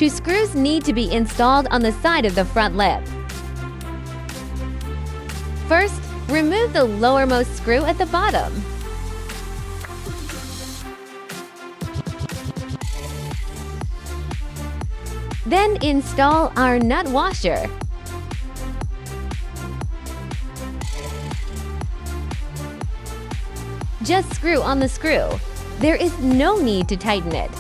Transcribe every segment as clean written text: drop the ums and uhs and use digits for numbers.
Two screws need to be installed on the side of the front lip. First, remove the lowermost screw at the bottom. Then install our nut washer. Just screw on the screw. There is no need to tighten it.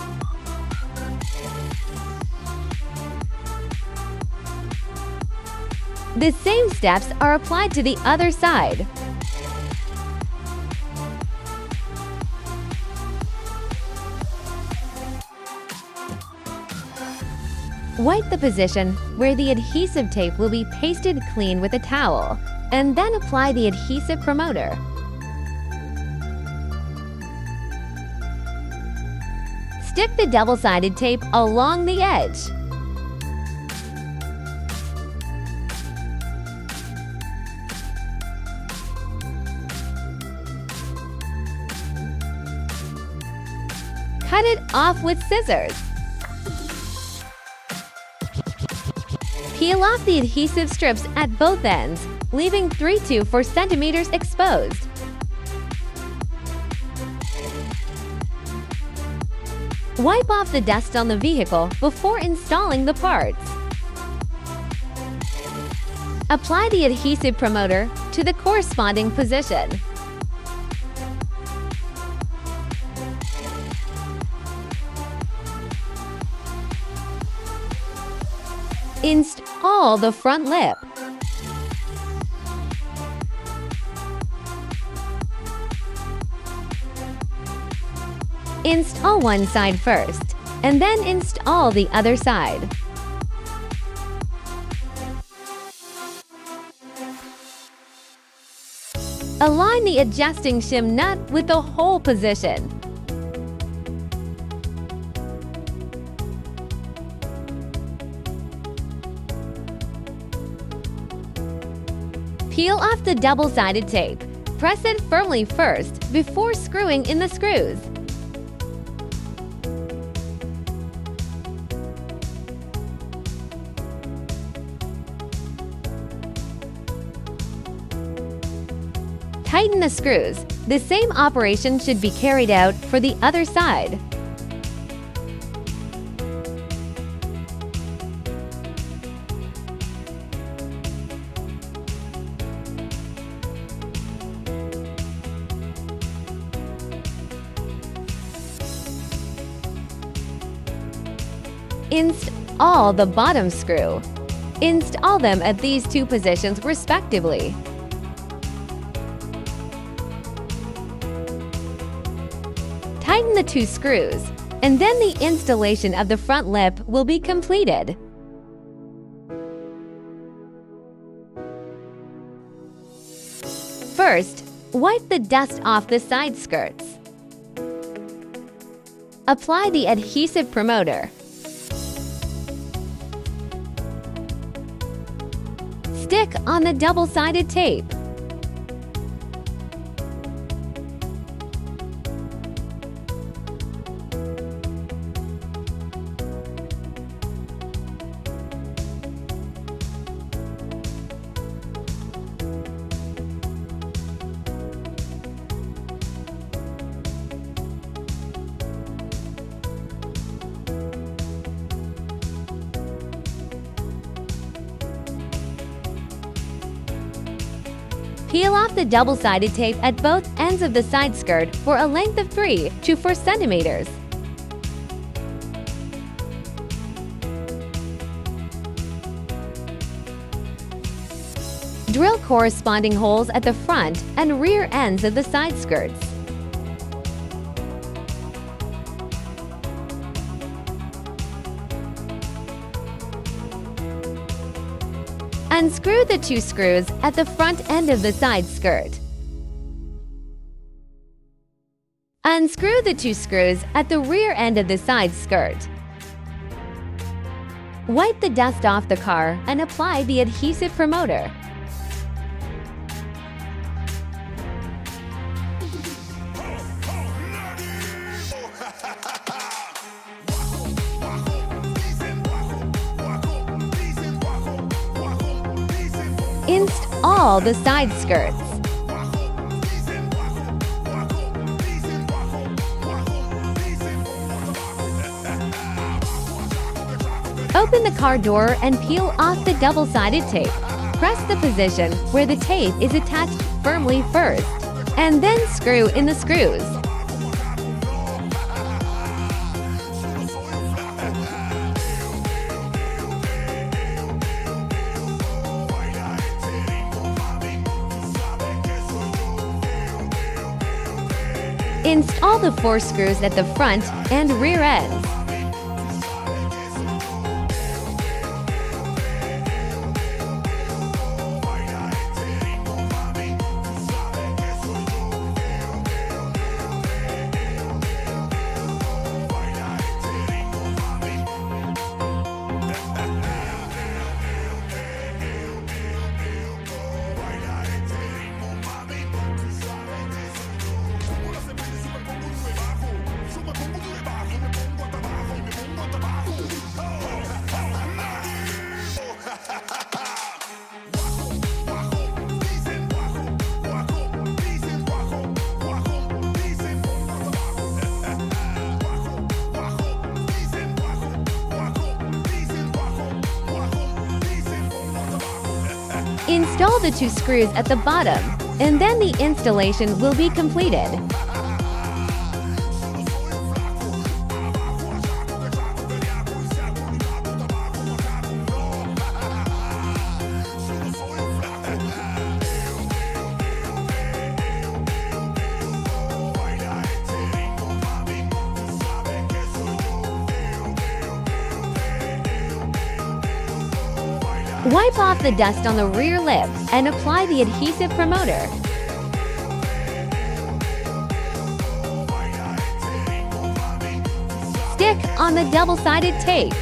The same steps are applied to the other side. Wipe the position where the adhesive tape will be pasted clean with a towel, and then apply the adhesive promoter. Stick the double-sided tape along the edge. Cut it off with scissors. Peel off the adhesive strips at both ends, leaving 3 to 4 centimeters exposed. Wipe off the dust on the vehicle before installing the parts. Apply the adhesive promoter to the corresponding position. Install the front lip. Install one side first, and then install the other side. Align the adjusting shim nut with the hole position. Peel off the double-sided tape. Press it firmly first before screwing in the screws. Tighten the screws. The same operation should be carried out for the other side. Install the bottom screw. Install them at these two positions respectively. Tighten the two screws, and then the installation of the front lip will be completed. First, wipe the dust off the side skirts. Apply the adhesive promoter. Stick on the double-sided tape. Peel off the double-sided tape at both ends of the side skirt for a length of 3 to 4 centimeters. Drill corresponding holes at the front and rear ends of the side skirts. Unscrew the two screws at the front end of the side skirt. Unscrew the two screws at the rear end of the side skirt. Wipe the dust off the car and apply the adhesive promoter. Install the side skirts. Open the car door and peel off the double-sided tape. Press the position where the tape is attached firmly first, and then screw in the screws. Install the 4 screws at the front and rear ends. Install the 2 screws at the bottom, and then the installation will be completed. Wipe off the dust on the rear lip and apply the adhesive promoter. Stick on the double-sided tape.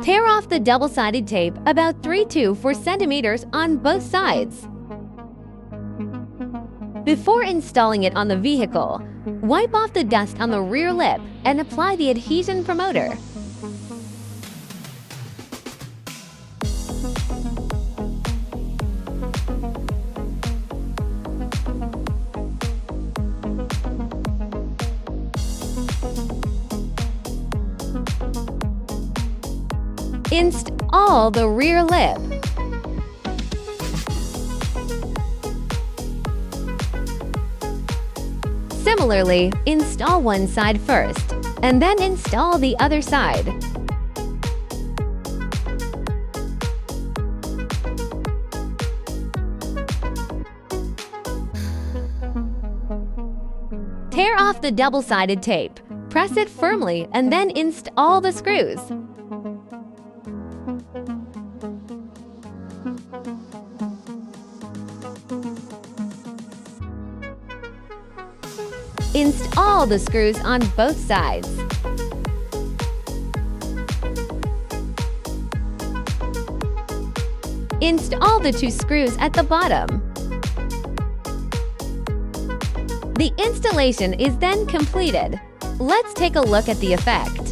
Tear off the double-sided tape about 3 to 4 centimeters on both sides. Before installing it on the vehicle, wipe off the dust on the rear lip and apply the adhesion promoter. Install the rear lip. Similarly, install one side first, and then install the other side. Tear off the double-sided tape. Press it firmly and then install the screws. Install the screws on both sides. Install the 2 screws at the bottom. The installation is then completed. Let's take a look at the effect.